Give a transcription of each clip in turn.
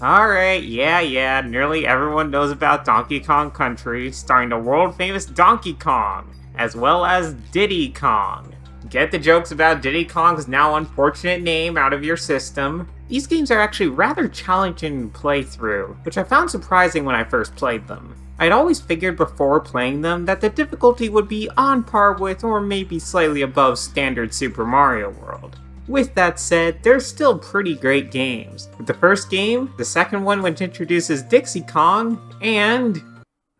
Alright, yeah, nearly everyone knows about Donkey Kong Country, starring the world-famous Donkey Kong, as well as Diddy Kong. Get the jokes about Diddy Kong's now unfortunate name out of your system. These games are actually rather challenging to play through, which I found surprising when I first played them. I'd always figured before playing them that the difficulty would be on par with or maybe slightly above standard Super Mario World. With that said, they're still pretty great games. With the first game, the second one which introduces Dixie Kong, and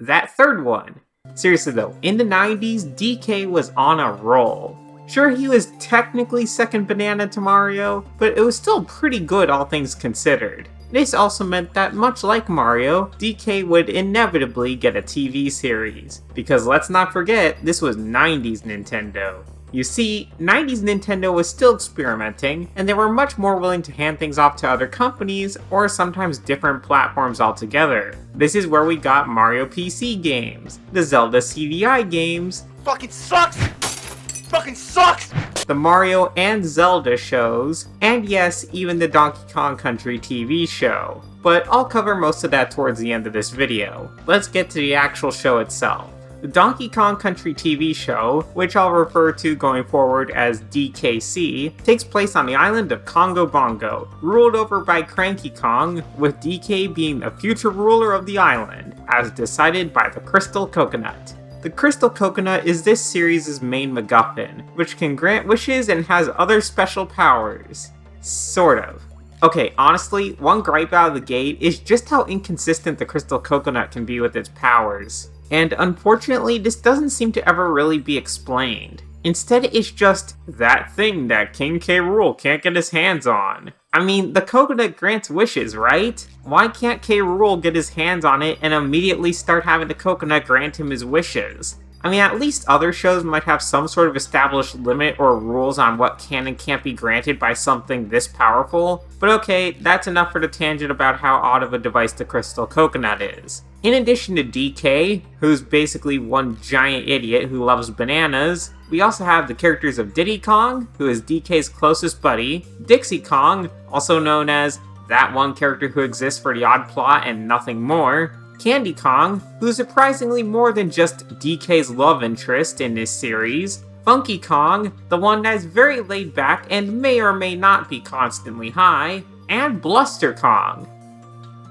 that third one. Seriously though, in the 90s, DK was on a roll. Sure, he was technically second banana to Mario, but it was still pretty good all things considered. This also meant that much like Mario, DK would inevitably get a TV series. Because let's not forget, this was 90s Nintendo. You see, 90s Nintendo was still experimenting, and they were much more willing to hand things off to other companies, or sometimes different platforms altogether. This is where we got Mario PC games, the Zelda CDI games, Fucking sucks! Fucking sucks! the Mario and Zelda shows, and yes, even the Donkey Kong Country TV show. But I'll cover most of that towards the end of this video. Let's get to the actual show itself. The Donkey Kong Country TV show, which I'll refer to going forward as DKC, takes place on the island of Congo Bongo, ruled over by Cranky Kong, with DK being the future ruler of the island, as decided by the Crystal Coconut. The Crystal Coconut is this series' main MacGuffin, which can grant wishes and has other special powers. Sort of. Okay, honestly, one gripe out of the gate is just how inconsistent the Crystal Coconut can be with its powers. And unfortunately, this doesn't seem to ever really be explained. Instead, it's just that thing that King K. Rool can't get his hands on. I mean, the coconut grants wishes, right? Why can't K. Rool get his hands on it and immediately start having the coconut grant him his wishes? I mean, at least other shows might have some sort of established limit or rules on what can and can't be granted by something this powerful, but okay, that's enough for the tangent about how odd of a device the Crystal Coconut is. In addition to DK, who's basically one giant idiot who loves bananas, we also have the characters of Diddy Kong, who is DK's closest buddy, Dixie Kong, also known as that one character who exists for the odd plot and nothing more, Candy Kong, who's surprisingly more than just DK's love interest in this series, Funky Kong, the one that's very laid back and may or may not be constantly high, and Bluster Kong.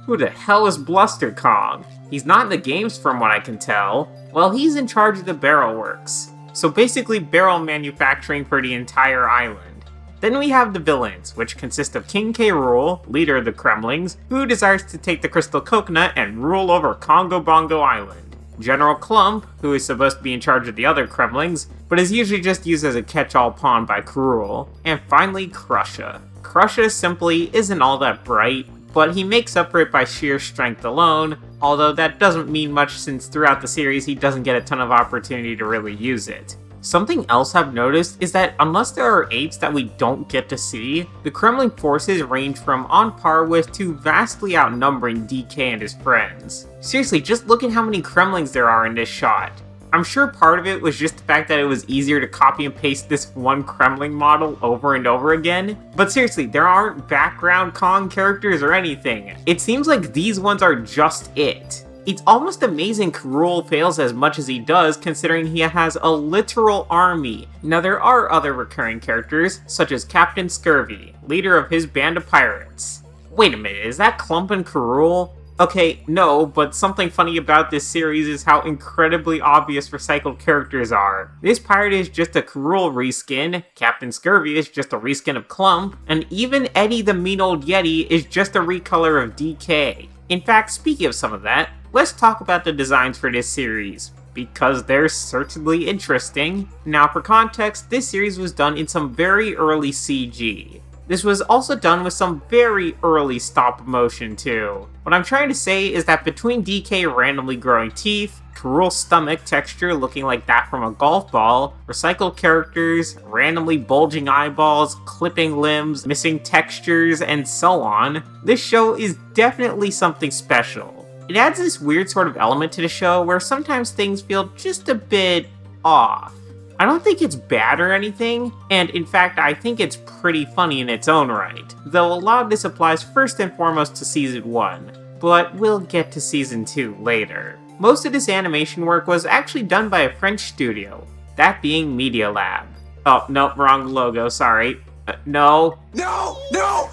Who the hell is Bluster Kong? He's not in the games from what I can tell. Well, he's in charge of the barrel works. So basically barrel manufacturing for the entire island. Then we have the villains, which consist of King K. Rool, leader of the Kremlings, who desires to take the Crystal Coconut and rule over Congo Bongo Island. General Clump, who is supposed to be in charge of the other Kremlings, but is usually just used as a catch-all pawn by K. Rool. And finally, Krusha. Krusha simply isn't all that bright, but he makes up for it by sheer strength alone, although that doesn't mean much since throughout the series he doesn't get a ton of opportunity to really use it. Something else I've noticed is that unless there are apes that we don't get to see, the Kremling forces range from on par with to vastly outnumbering DK and his friends. Seriously, just look at how many Kremlings there are in this shot. I'm sure part of it was just the fact that it was easier to copy and paste this one Kremling model over and over again, but seriously, there aren't background Kong characters or anything. It seems like these ones are just it. It's almost amazing K. Rool fails as much as he does, considering he has a literal army. Now there are other recurring characters, such as Captain Scurvy, leader of his band of pirates. Wait a minute, is that Clump and K. Rool? Okay, no, but something funny about this series is how incredibly obvious recycled characters are. This pirate is just a K. Rool reskin, Captain Scurvy is just a reskin of Clump, and even Eddie the Mean Old Yeti is just a recolor of DK. In fact, speaking of some of that, let's talk about the designs for this series, because they're certainly interesting. Now for context, this series was done in some very early CG. This was also done with some very early stop motion too. What I'm trying to say is that between DK randomly growing teeth, K. Rool's stomach texture looking like that from a golf ball, recycled characters, randomly bulging eyeballs, clipping limbs, missing textures, and so on, this show is definitely something special. It adds this weird sort of element to the show where sometimes things feel just a bit off. I don't think it's bad or anything, and in fact I think it's pretty funny in its own right, though a lot of this applies first and foremost to Season 1, but we'll get to Season 2 later. Most of this animation work was actually done by a French studio, that being Media Lab. Oh, nope, wrong logo, sorry. No. No!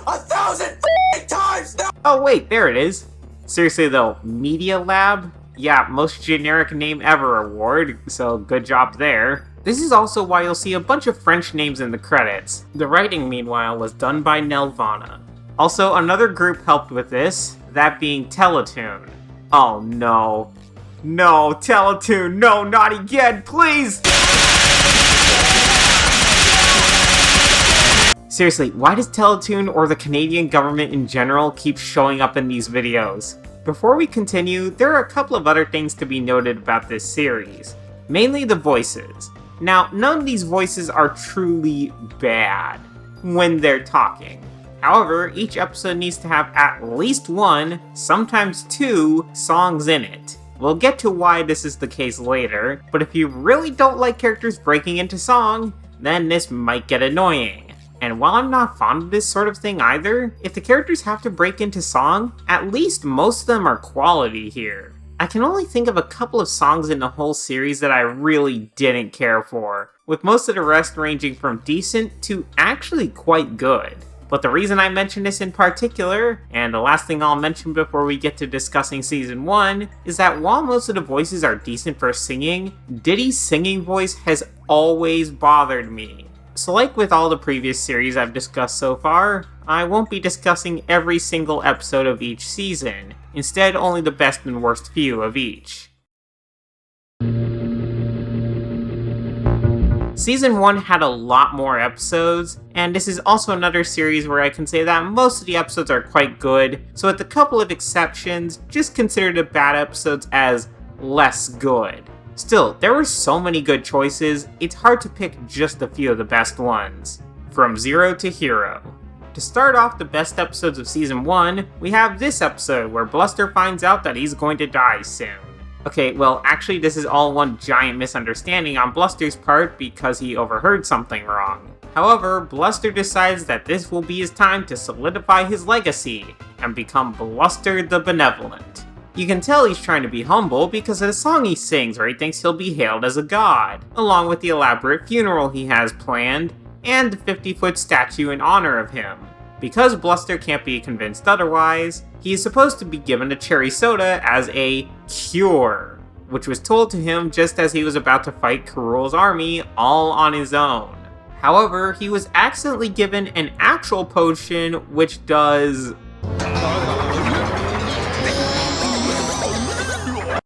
1,000 times! No! Oh wait, there it is. Seriously though, Media Lab? Yeah, most generic name ever award, so good job there. This is also why you'll see a bunch of French names in the credits. The writing, meanwhile, was done by Nelvana. Also, another group helped with this, that being Teletoon. Oh no. No, Teletoon, no, not again, please! Seriously, why does Teletoon or the Canadian government in general keep showing up in these videos? Before we continue, there are a couple of other things to be noted about this series. Mainly the voices. Now, none of these voices are truly bad when they're talking. However, each episode needs to have at least one, sometimes two, songs in it. We'll get to why this is the case later, but if you really don't like characters breaking into song, then this might get annoying. And while I'm not fond of this sort of thing either, if the characters have to break into song, at least most of them are quality here. I can only think of a couple of songs in the whole series that I really didn't care for, with most of the rest ranging from decent to actually quite good. But the reason I mention this in particular, and the last thing I'll mention before we get to discussing Season 1, is that while most of the voices are decent for singing, Diddy's singing voice has always bothered me. So like with all the previous series I've discussed so far, I won't be discussing every single episode of each season, instead only the best and worst few of each. Season 1 had a lot more episodes, and this is also another series where I can say that most of the episodes are quite good, so with a couple of exceptions, just consider the bad episodes as less good. Still, there were so many good choices, it's hard to pick just a few of the best ones. From Zero to Hero. To start off the best episodes of Season 1, we have this episode where Bluster finds out that he's going to die soon. Okay, well actually this is all one giant misunderstanding on Bluster's part because he overheard something wrong. However, Bluster decides that this will be his time to solidify his legacy and become Bluster the Benevolent. You can tell he's trying to be humble because of the song he sings where he thinks he'll be hailed as a god, along with the elaborate funeral he has planned, and the 50-foot statue in honor of him. Because Bluster can't be convinced otherwise, he is supposed to be given a cherry soda as a cure, which was told to him just as he was about to fight Karul's army all on his own. However, he was accidentally given an actual potion which does...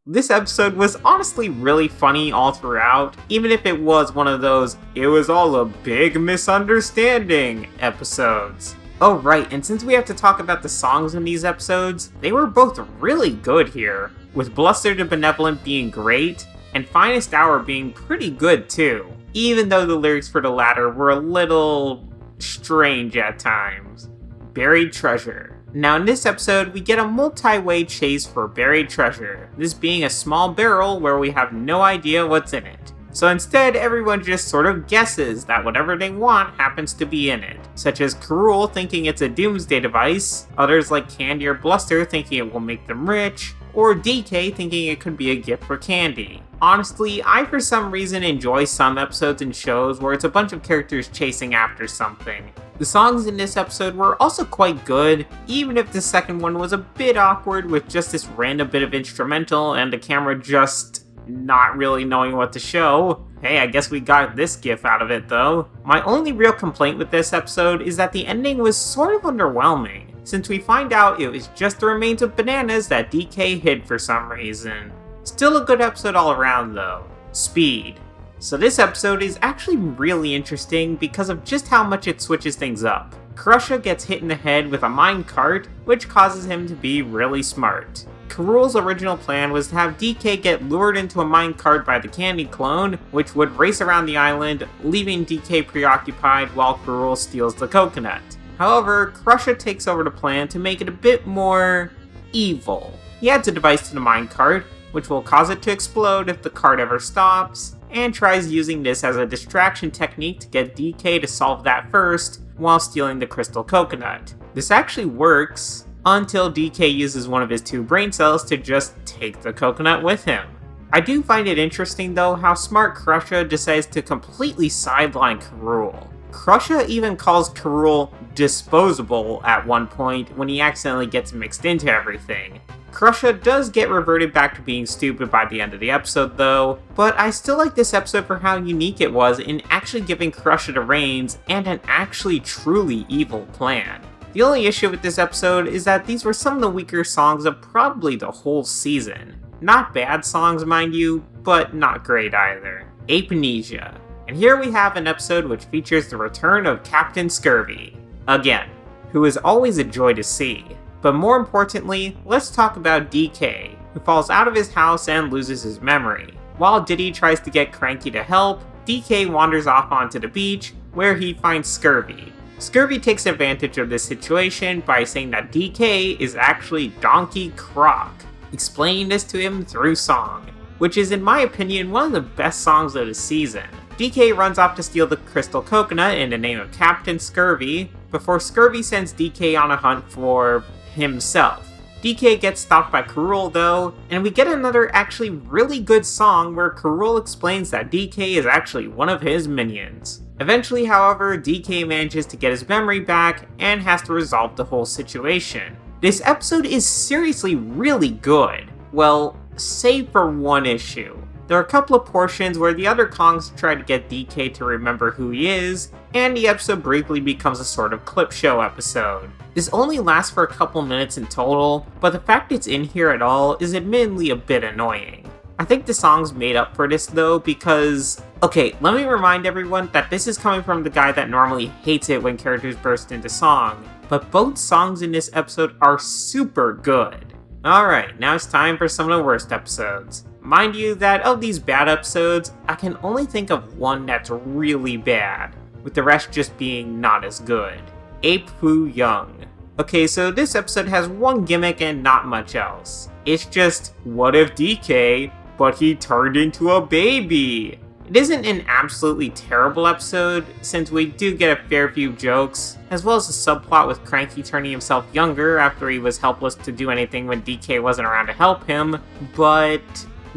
This episode was honestly really funny all throughout, even if it was one of those "it was all a big misunderstanding" episodes. Oh right, and since we have to talk about the songs in these episodes, they were both really good here, with Bluster the Benevolent being great, and Finest Hour being pretty good too, even though the lyrics for the latter were a little strange at times. Buried Treasure. Now in this episode, we get a multi-way chase for buried treasure, this being a small barrel where we have no idea what's in it. So instead, everyone just sort of guesses that whatever they want happens to be in it, such as Karul thinking it's a doomsday device, others like Candy or Bluster thinking it will make them rich, or DK thinking it could be a gift for Candy. Honestly, I for some reason enjoy some episodes and shows where it's a bunch of characters chasing after something. The songs in this episode were also quite good, even if the second one was a bit awkward with just this random bit of instrumental and the camera just not really knowing what to show. Hey, I guess we got this gif out of it though. My only real complaint with this episode is that the ending was sort of underwhelming, since we find out it was just the remains of bananas that DK hid for some reason. Still a good episode all around though. Speed. So this episode is actually really interesting because of just how much it switches things up. Krusha gets hit in the head with a minecart, which causes him to be really smart. Karul's original plan was to have DK get lured into a minecart by the Candy clone, which would race around the island, leaving DK preoccupied while Karul steals the coconut. However, Krusha takes over the plan to make it a bit more evil. He adds a device to the minecart, which will cause it to explode if the cart ever stops, and tries using this as a distraction technique to get DK to solve that first, while stealing the crystal coconut. This actually works, until DK uses one of his 2 brain cells to just take the coconut with him. I do find it interesting though how smart Krusha decides to completely sideline Karul. Krusha even calls Karul disposable at one point when he accidentally gets mixed into everything. Krusha does get reverted back to being stupid by the end of the episode though, but I still like this episode for how unique it was in actually giving Krusha the reins and an actually truly evil plan. The only issue with this episode is that these were some of the weaker songs of probably the whole season. Not bad songs, mind you, but not great either. Apnesia. And here we have an episode which features the return of Captain Scurvy. Again, who is always a joy to see. But more importantly, let's talk about DK, who falls out of his house and loses his memory. While Diddy tries to get Cranky to help, DK wanders off onto the beach, where he finds Scurvy. Scurvy takes advantage of this situation by saying that DK is actually Donkey Croc, explaining this to him through song, which is in my opinion one of the best songs of the season. DK runs off to steal the crystal coconut in the name of Captain Scurvy, before Scurvy sends DK on a hunt for himself. DK gets stopped by Karul though, and we get another actually really good song where Karul explains that DK is actually one of his minions. Eventually, however, DK manages to get his memory back and has to resolve the whole situation. This episode is seriously really good. Well, save for one issue. There are a couple of portions where the other Kongs try to get DK to remember who he is, and the episode briefly becomes a sort of clip show episode. This only lasts for a couple minutes in total, but the fact it's in here at all is admittedly a bit annoying. I think the song's made up for this though because... Okay, let me remind everyone that this is coming from the guy that normally hates it when characters burst into song, but both songs in this episode are super good. Alright, now it's time for some of the worst episodes. Mind you that of these bad episodes, I can only think of one that's really bad, with the rest just being not as good. Ape Fu Young. Okay, so this episode has one gimmick and not much else. It's just, what if DK, but he turned into a baby? It isn't an absolutely terrible episode, since we do get a fair few jokes, as well as a subplot with Cranky turning himself younger after he was helpless to do anything when DK wasn't around to help him, but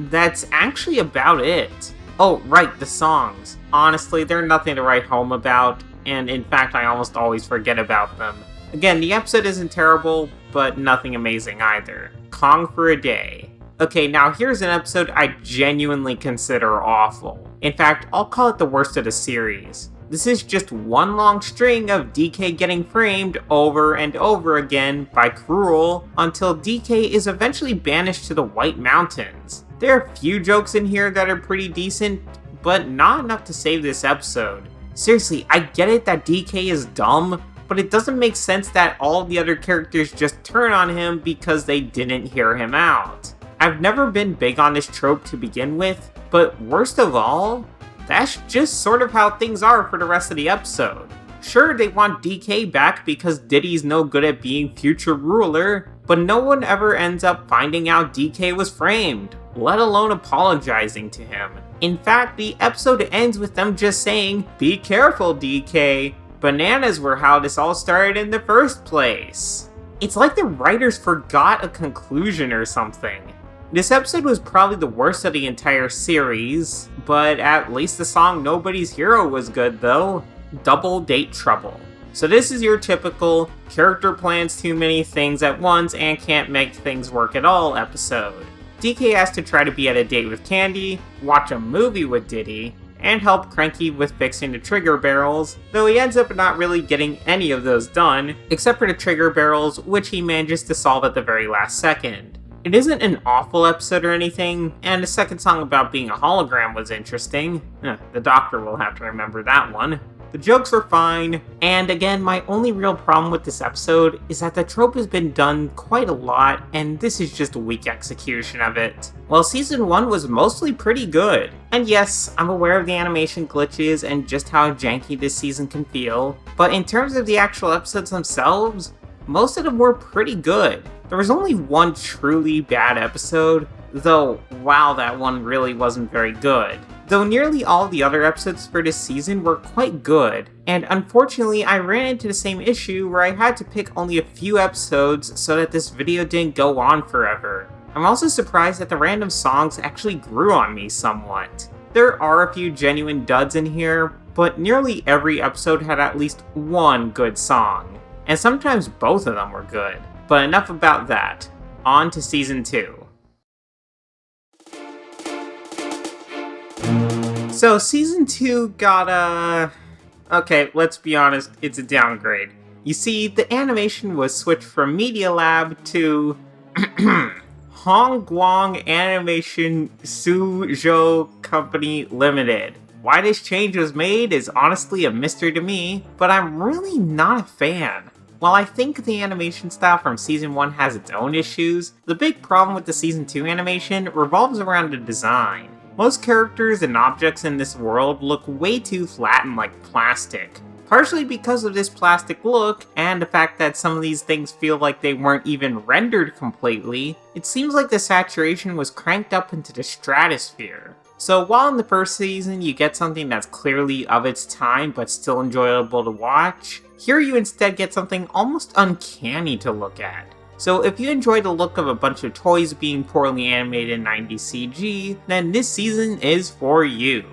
that's actually about it. Oh, right, the songs. Honestly, they're nothing to write home about, and in fact I almost always forget about them. Again, the episode isn't terrible, but nothing amazing either. Kong for a Day. Okay, now here's an episode I genuinely consider awful. In fact, I'll call it the worst of the series. This is just one long string of DK getting framed over and over again by Karul until DK is eventually banished to the White Mountains. There are a few jokes in here that are pretty decent, but not enough to save this episode. Seriously, I get it that DK is dumb, but it doesn't make sense that all the other characters just turn on him because they didn't hear him out. I've never been big on this trope to begin with, but worst of all, that's just sort of how things are for the rest of the episode. Sure, they want DK back because Diddy's no good at being future ruler, but no one ever ends up finding out DK was framed, let alone apologizing to him. In fact, the episode ends with them just saying, "Be careful, DK. Bananas were how this all started in the first place." It's like the writers forgot a conclusion or something. This episode was probably the worst of the entire series, but at least the song Nobody's Hero was good though. Double Date Trouble. So this is your typical character plans too many things at once and can't make things work at all episode. DK has to try to be at a date with Candy, watch a movie with Diddy, and help Cranky with fixing the trigger barrels, though he ends up not really getting any of those done, except for the trigger barrels, which he manages to solve at the very last second. It isn't an awful episode or anything, and the second song about being a hologram was interesting. The Doctor will have to remember that one. The jokes were fine, and again, my only real problem with this episode is that the trope has been done quite a lot, and this is just a weak execution of it. Well, Season 1 was mostly pretty good, and yes, I'm aware of the animation glitches and just how janky this season can feel, but in terms of the actual episodes themselves, most of them were pretty good. There was only one truly bad episode, though wow, that one really wasn't very good. though nearly all the other episodes for this season were quite good, and unfortunately I ran into the same issue where I had to pick only a few episodes so that this video didn't go on forever. I'm also surprised that the random songs actually grew on me somewhat. There are a few genuine duds in here, but nearly every episode had at least one good song, and sometimes both of them were good. But enough about that, on to Season 2. So Season 2 got okay, let's be honest, it's a downgrade. You see, the animation was switched from Media Lab to Hongguang Animation Suzhou Company Limited. Why this change was made is honestly a mystery to me, but I'm really not a fan. While I think the animation style from Season 1 has its own issues, the big problem with the Season 2 animation revolves around the design. Most characters and objects in this world look way too flat and like plastic. Partially because of this plastic look, and the fact that some of these things feel like they weren't even rendered completely, it seems like the saturation was cranked up into the stratosphere. So while in the first season you get something that's clearly of its time but still enjoyable to watch, here you instead get something almost uncanny to look at. So if you enjoy the look of a bunch of toys being poorly animated in 90s CG, then this season is for you.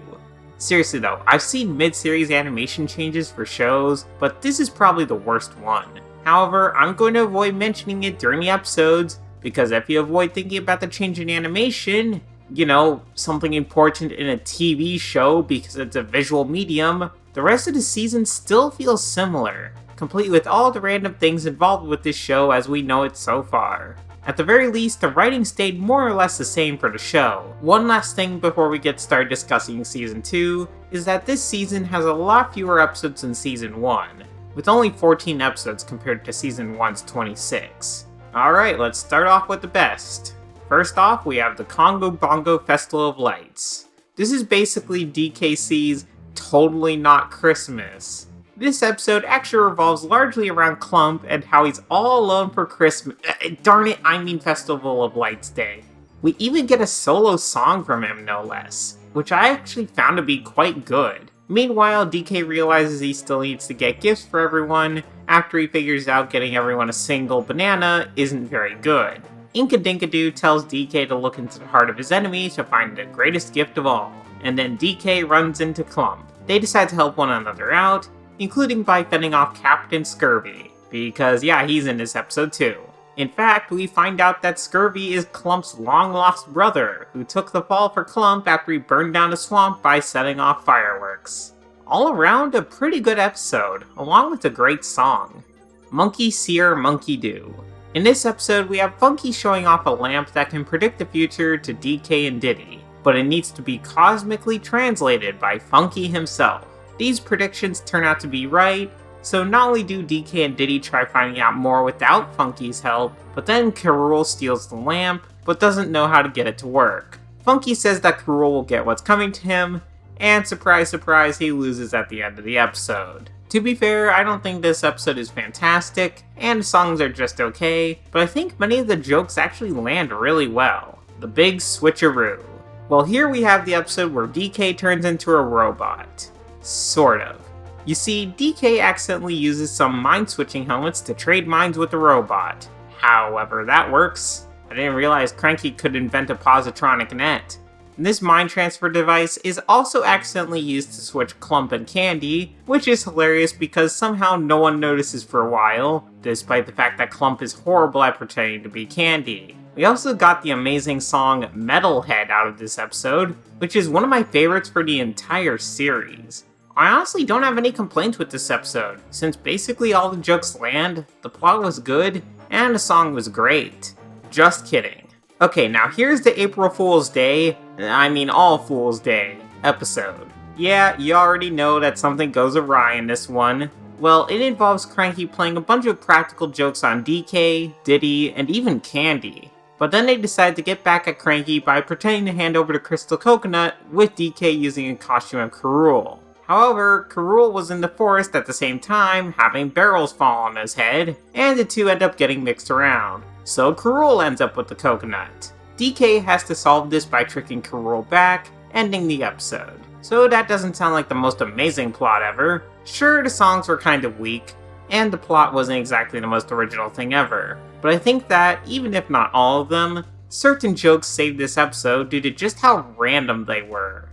Seriously though, I've seen mid-series animation changes for shows, but this is probably the worst one. However, I'm going to avoid mentioning it during the episodes, because if you avoid thinking about the change in animation, you know, something important in a TV show because it's a visual medium, the rest of the season still feels similar, complete with all the random things involved with this show as we know it so far. At the very least, the writing stayed more or less the same for the show. One last thing before we get started discussing Season 2 is that this season has a lot fewer episodes than Season 1, with only 14 episodes compared to Season 1's 26. Alright, let's start off with the best. First off, we have the Congo Bongo Festival of Lights. This is basically DKC's Totally Not Christmas. This episode actually revolves largely around Clump and how he's all alone for Christmas. Darn it, I mean Festival of Lights Day. We even get a solo song from him, no less, which I actually found to be quite good. Meanwhile, DK realizes he still needs to get gifts for everyone after he figures out getting everyone a single banana isn't very good. Inkadinkado tells DK to look into the heart of his enemy to find the greatest gift of all, and then DK runs into Clump. They decide to help one another out, including by fending off Captain Scurvy, because yeah, he's in this episode too. In fact, we find out that Scurvy is Clump's long-lost brother, who took the fall for Clump after he burned down a swamp by setting off fireworks. All around, a pretty good episode, along with a great song. Monkey Seer, Monkey Do. In this episode, we have Funky showing off a lamp that can predict the future to DK and Diddy, but it needs to be cosmically translated by Funky himself. These predictions turn out to be right, so not only do DK and Diddy try finding out more without Funky's help, but then Karul steals the lamp, but doesn't know how to get it to work. Funky says that Karul will get what's coming to him, and surprise surprise, he loses at the end of the episode. To be fair, I don't think this episode is fantastic, and the songs are just okay, but I think many of the jokes actually land really well. The big switcheroo. Well, here we have the episode where DK turns into a robot. Sort of. You see, DK accidentally uses some mind-switching helmets to trade minds with the robot. However that works. I didn't realize Cranky could invent a positronic net. And this mind transfer device is also accidentally used to switch Clump and Candy, which is hilarious because somehow no one notices for a while, despite the fact that Clump is horrible at pretending to be Candy. We also got the amazing song Metalhead out of this episode, which is one of my favorites for the entire series. I honestly don't have any complaints with this episode, since basically all the jokes land, the plot was good, and the song was great. Just kidding. Okay, now here's the April Fool's Day, All Fool's Day episode. Yeah, you already know that something goes awry in this one. Well, it involves Cranky playing a bunch of practical jokes on DK, Diddy, and even Candy. But then they decide to get back at Cranky by pretending to hand over the Crystal Coconut, with DK using a costume of Karul. However, Karul was in the forest at the same time, having barrels fall on his head, and the two end up getting mixed around. So Karul ends up with the coconut. DK has to solve this by tricking Karul back, ending the episode. So that doesn't sound like the most amazing plot ever. Sure, the songs were kind of weak, and the plot wasn't exactly the most original thing ever, but I think that, even if not all of them, certain jokes saved this episode due to just how random they were.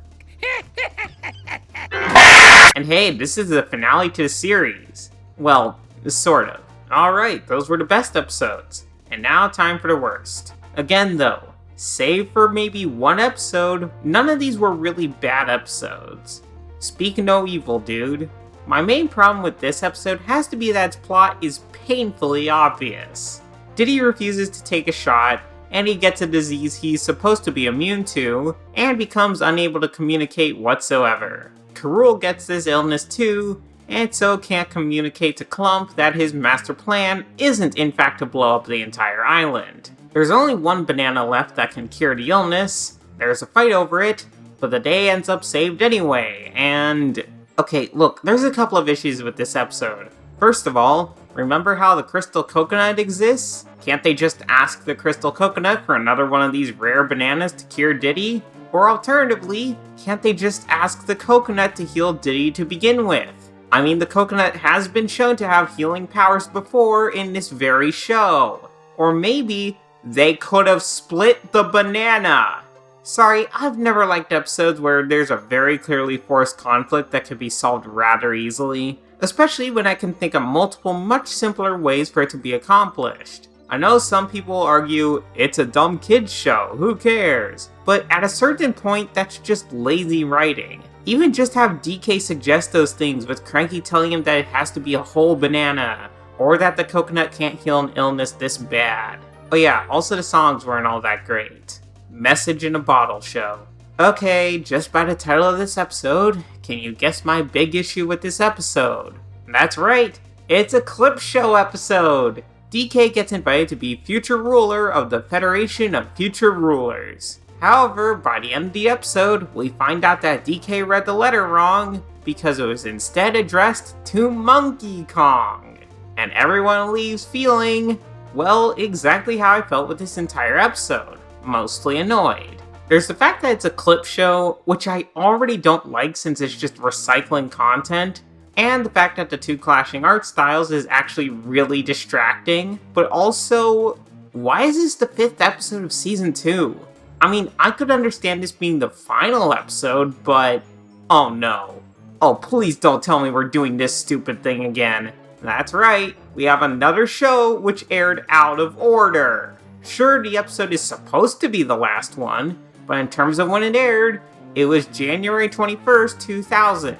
And hey, this is the finale to the series. Well, sort of. Alright, those were the best episodes. And now time for the worst. Again though, save for maybe one episode, none of these were really bad episodes. Speak no evil, dude. My main problem with this episode has to be that its plot is painfully obvious. Diddy refuses to take a shot, and he gets a disease he's supposed to be immune to, and becomes unable to communicate whatsoever. Karul gets this illness too, and so can't communicate to Clump that his master plan isn't in fact to blow up the entire island. There's only one banana left that can cure the illness, there's a fight over it, but the day ends up saved anyway, and... Okay, look, there's a couple of issues with this episode. First of all, remember how the crystal coconut exists? Can't they just ask the crystal coconut for another one of these rare bananas to cure Diddy? Or alternatively, can't they just ask the coconut to heal Diddy to begin with? I mean, the coconut has been shown to have healing powers before in this very show. Or maybe they could have split the banana. Sorry, I've never liked episodes where there's a very clearly forced conflict that can be solved rather easily, especially when I can think of multiple much simpler ways for it to be accomplished. I know some people argue, it's a dumb kid's show, who cares? But at a certain point, that's just lazy writing. Even just have DK suggest those things with Cranky telling him that it has to be a whole banana, or that the coconut can't heal an illness this bad. Oh yeah, also the songs weren't all that great. Message in a Bottle show. Okay, just by the title of this episode, can you guess my big issue with this episode? That's right, it's a clip show episode! DK gets invited to be future ruler of the Federation of Future Rulers. However, by the end of the episode, we find out that DK read the letter wrong because it was instead addressed to Monkey Kong. And everyone leaves feeling, well, exactly how I felt with this entire episode. Mostly annoyed. There's the fact that it's a clip show, which I already don't like since it's just recycling content, and the fact that the two clashing art styles is actually really distracting, but also, why is this the 5th episode of Season 2? I mean, I could understand this being the final episode, but... oh no. Oh, please don't tell me we're doing this stupid thing again. That's right, we have another show which aired out of order. Sure, the episode is supposed to be the last one, but in terms of when it aired, it was January 21st, 2000,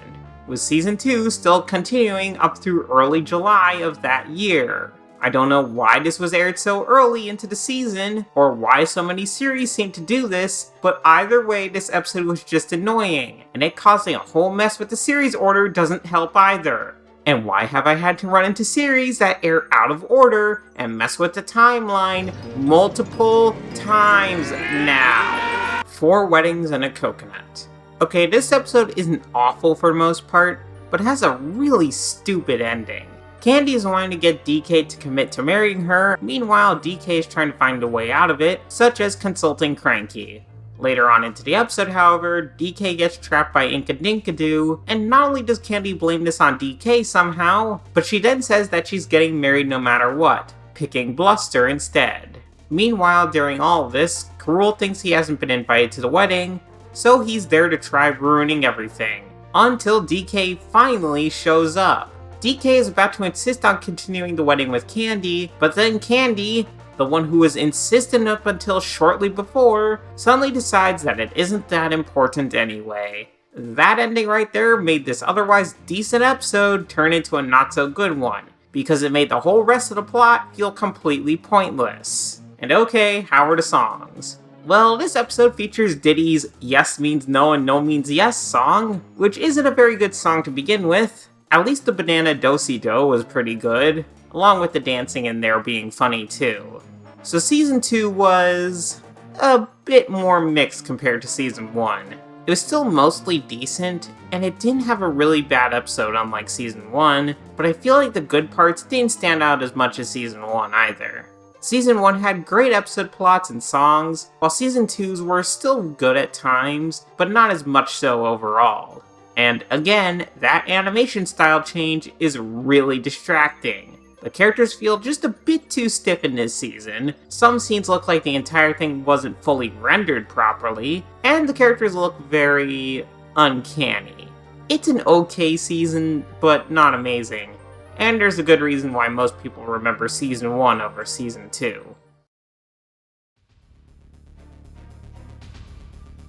with Season 2 still continuing up through early July of that year. I don't know why this was aired so early into the season, or why so many series seem to do this, but either way, this episode was just annoying, and it causing a whole mess with the series order doesn't help either. And why have I had to run into series that air out of order and mess with the timeline multiple times now? 4 weddings and a coconut. Okay, this episode isn't awful for the most part, but it has a really stupid ending. Candy is wanting to get DK to commit to marrying her, meanwhile DK is trying to find a way out of it, such as consulting Cranky. Later on into the episode, however, DK gets trapped by Inkadinkadoo, and not only does Candy blame this on DK somehow, but she then says that she's getting married no matter what, picking Bluster instead. Meanwhile, during all of this, Karul thinks he hasn't been invited to the wedding, so he's there to try ruining everything, until DK finally shows up. DK is about to insist on continuing the wedding with Candy, but then Candy, the one who was insistent up until shortly before, suddenly decides that it isn't that important anyway. That ending right there made this otherwise decent episode turn into a not so good one, because it made the whole rest of the plot feel completely pointless. And okay, how are the songs? Well, this episode features Diddy's Yes Means No and No Means Yes song, which isn't a very good song to begin with. At least the Banana Do-Si Do was pretty good, along with the dancing in there being funny too. So Season 2 was a bit more mixed compared to Season 1. It was still mostly decent, and it didn't have a really bad episode unlike Season 1, but I feel like the good parts didn't stand out as much as Season 1 either. Season 1 had great episode plots and songs, while Season 2's were still good at times, but not as much so overall. And again, that animation style change is really distracting. The characters feel just a bit too stiff in this season, some scenes look like the entire thing wasn't fully rendered properly, and the characters look very uncanny. It's an okay season, but not amazing. And there's a good reason why most people remember Season 1 over Season 2.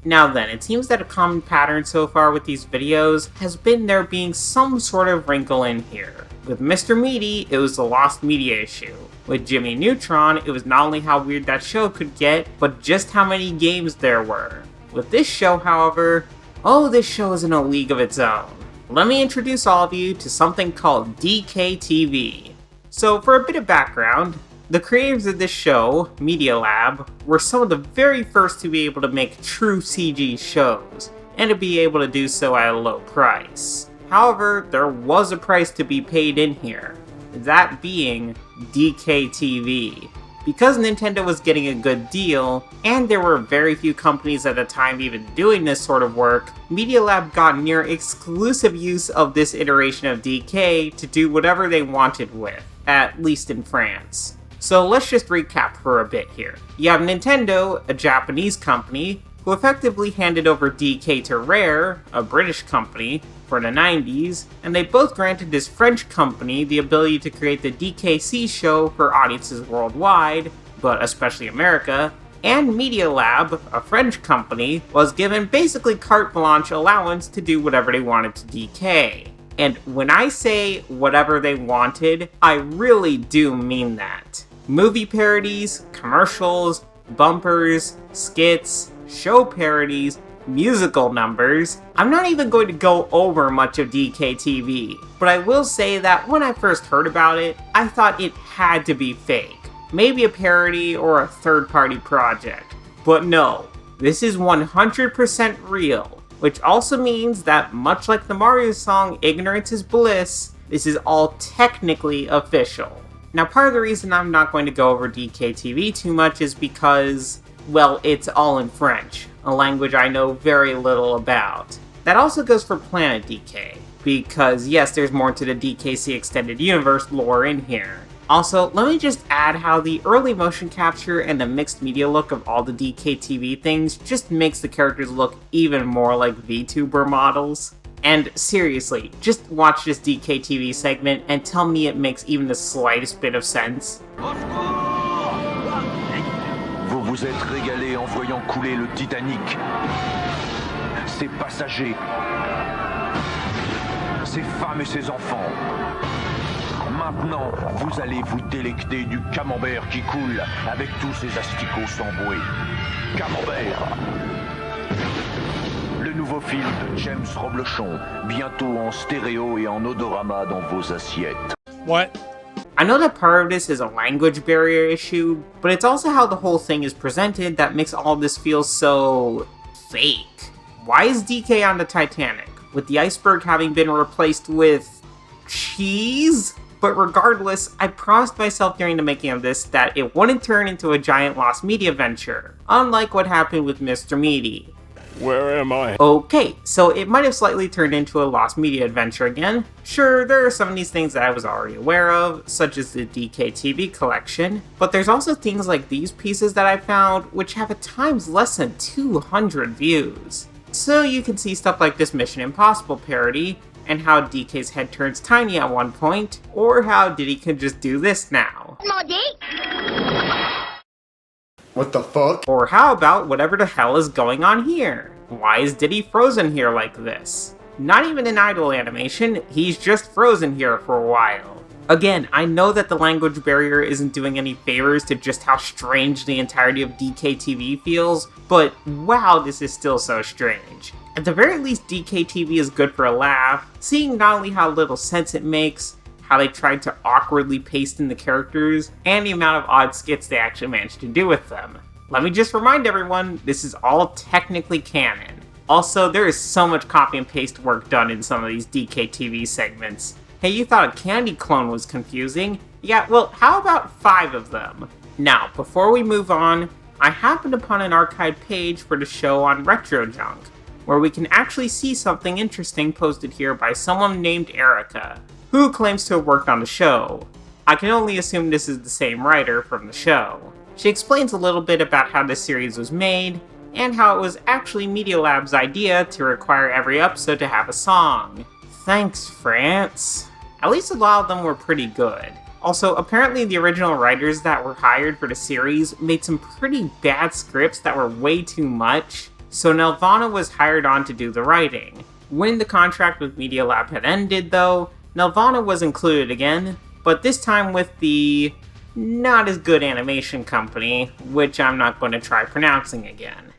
Now then, it seems that a common pattern so far with these videos has been there being some sort of wrinkle in here. With Mr. Meaty, it was the lost media issue. With Jimmy Neutron, it was not only how weird that show could get, but just how many games there were. With this show, however, this show is in a league of its own. Let me introduce all of you to something called DKTV. So for a bit of background, the creators of this show, Media Lab, were some of the very first to be able to make true CG shows, and to be able to do so at a low price. However, there was a price to be paid in here, that being DKTV. Because Nintendo was getting a good deal, and there were very few companies at the time even doing this sort of work, Media Lab got near exclusive use of this iteration of DK to do whatever they wanted with, at least in France. So let's just recap for a bit here. You have Nintendo, a Japanese company, who effectively handed over DK to Rare, a British company, for the 90s, and they both granted this French company the ability to create the DKC show for audiences worldwide, but especially America, and Media Lab, a French company, was given basically carte blanche allowance to do whatever they wanted to DK. And when I say whatever they wanted, I really do mean that. Movie parodies, commercials, bumpers, skits, show parodies, musical numbers. I'm not even going to go over much of DKTV, but I will say that when I first heard about it, I thought it had to be fake. Maybe a parody or a third-party project. But no, this is 100% real, which also means that much like the Mario song Ignorance is Bliss, this is all technically official. Now, part of the reason I'm not going to go over DKTV too much is because, well, it's all in French, a language I know very little about. That also goes for Planet DK, because yes, there's more to the DKC Extended Universe lore in here. Also, let me just add how the early motion capture and the mixed media look of all the DKTV things just makes the characters look even more like VTuber models. And seriously, just watch this DKTV segment and tell me it makes even the slightest bit of sense. Vous vous êtes régalé en voyant couler le Titanic. Ses passagers, ses femmes et ses enfants. Maintenant, vous allez vous délecter du camembert qui coule avec tous ces asticots sans bouée. Camembert! Le nouveau film de James Roblochon, bientôt en stéréo et en odorama dans vos assiettes. What? I know that part of this is a language barrier issue, but it's also how the whole thing is presented that makes all this feel so fake. Why is DK on the Titanic, with the iceberg having been replaced with cheese? But regardless, I promised myself during the making of this that it wouldn't turn into a giant lost media venture, unlike what happened with Mr. Meaty. Where am I? Okay, so it might have slightly turned into a lost media adventure again. Sure, there are some of these things that I was already aware of, such as the DKTV collection, but there's also things like these pieces that I found, which have at times less than 200 views. So you can see stuff like this Mission Impossible parody, and how DK's head turns tiny at one point, or how Diddy can just do this now. What the fuck? Or how about whatever the hell is going on here? Why is Diddy frozen here like this? Not even an idle animation, he's just frozen here for a while. Again, I know that the language barrier isn't doing any favors to just how strange the entirety of DKTV feels, but wow, this is still so strange. At the very least, DKTV is good for a laugh, seeing not only how little sense it makes, how they tried to awkwardly paste in the characters, and the amount of odd skits they actually managed to do with them. Let me just remind everyone, this is all technically canon. Also, there is so much copy and paste work done in some of these DKTV segments. Hey, you thought a candy clone was confusing? Yeah, well, how about 5 of them? Now, before we move on, I happened upon an archive page for the show on RetroJunk, where we can actually see something interesting posted here by someone named Erica, who claims to have worked on the show. I can only assume this is the same writer from the show. She explains a little bit about how this series was made, and how it was actually Media Lab's idea to require every episode to have a song. Thanks, France. At least a lot of them were pretty good. Also, apparently the original writers that were hired for the series made some pretty bad scripts that were way too much, so Nelvana was hired on to do the writing. When the contract with Media Lab had ended, though, Nelvana was included again, but this time with the not as good animation company, which I'm not going to try pronouncing again.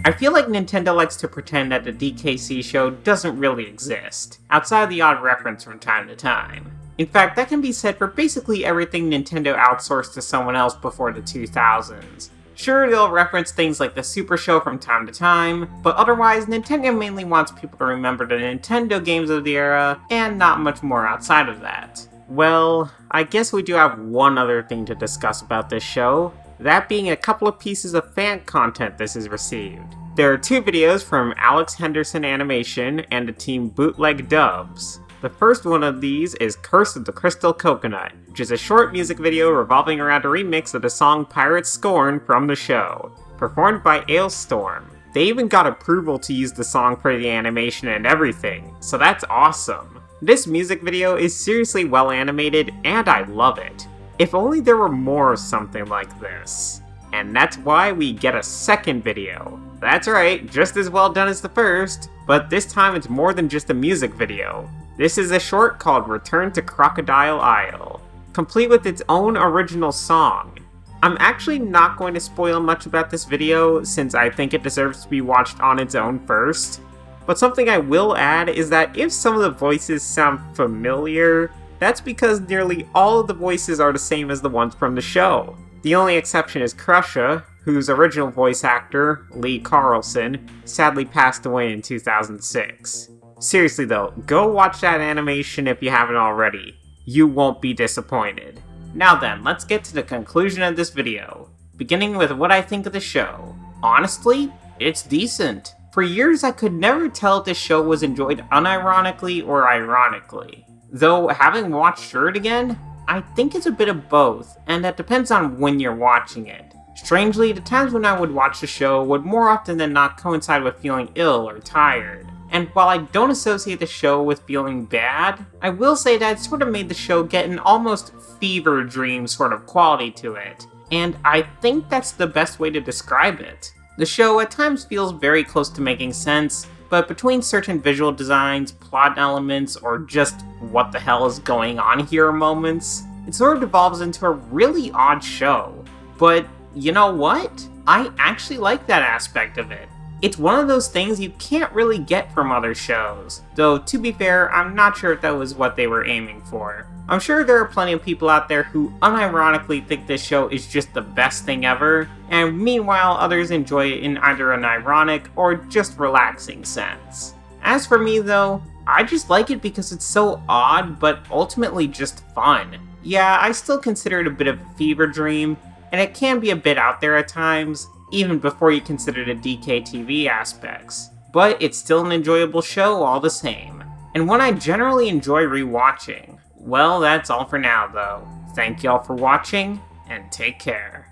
I feel like Nintendo likes to pretend that the DKC show doesn't really exist, outside the odd reference from time to time. In fact, that can be said for basically everything Nintendo outsourced to someone else before the 2000s. Sure, they'll reference things like the Super Show from time to time, but otherwise, Nintendo mainly wants people to remember the Nintendo games of the era, and not much more outside of that. Well, I guess we do have one other thing to discuss about this show, that being a couple of pieces of fan content this has received. There are 2 videos from Alex Henderson Animation and the team Bootleg Dubs. The first one of these is Curse of the Crystal Coconut, which is a short music video revolving around a remix of the song Pirate Scorn from the show, performed by Ailstorm. They even got approval to use the song for the animation and everything, so that's awesome. This music video is seriously well animated, and I love it. If only there were more of something like this. And that's why we get a second video. That's right, just as well done as the first, but this time it's more than just a music video. This is a short called Return to Crocodile Isle, complete with its own original song. I'm actually not going to spoil much about this video, since I think it deserves to be watched on its own first, but something I will add is that if some of the voices sound familiar, that's because nearly all of the voices are the same as the ones from the show. The only exception is Crusha, whose original voice actor, Lee Carlson, sadly passed away in 2006. Seriously though, go watch that animation if you haven't already. You won't be disappointed. Now then, let's get to the conclusion of this video, beginning with what I think of the show. Honestly, it's decent. For years I could never tell if this show was enjoyed unironically or ironically. Though, having watched through it again, I think it's a bit of both, and that depends on when you're watching it. Strangely, the times when I would watch the show would more often than not coincide with feeling ill or tired. And while I don't associate the show with feeling bad, I will say that it sort of made the show get an almost fever dream sort of quality to it. And I think that's the best way to describe it. The show at times feels very close to making sense, but between certain visual designs, plot elements, or just what the hell is going on here moments, it sort of devolves into a really odd show. But you know what? I actually like that aspect of it. It's one of those things you can't really get from other shows, though to be fair, I'm not sure if that was what they were aiming for. I'm sure there are plenty of people out there who unironically think this show is just the best thing ever, and meanwhile others enjoy it in either an ironic or just relaxing sense. As for me though, I just like it because it's so odd but ultimately just fun. Yeah, I still consider it a bit of a fever dream, and it can be a bit out there at times, even before you consider the DKTV aspects. But it's still an enjoyable show all the same, and one I generally enjoy rewatching. Well, that's all for now though. Thank y'all for watching, and take care.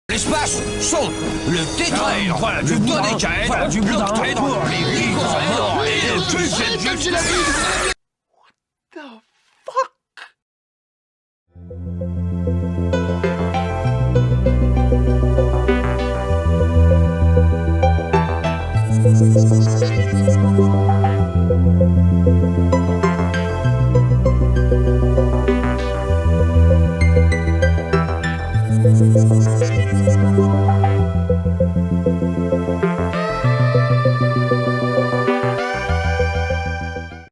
L'espace sont le tétraèdre, le dodécaèdre, l'octaèdre, les dicosaèdres et le tripèdre. What the fuck?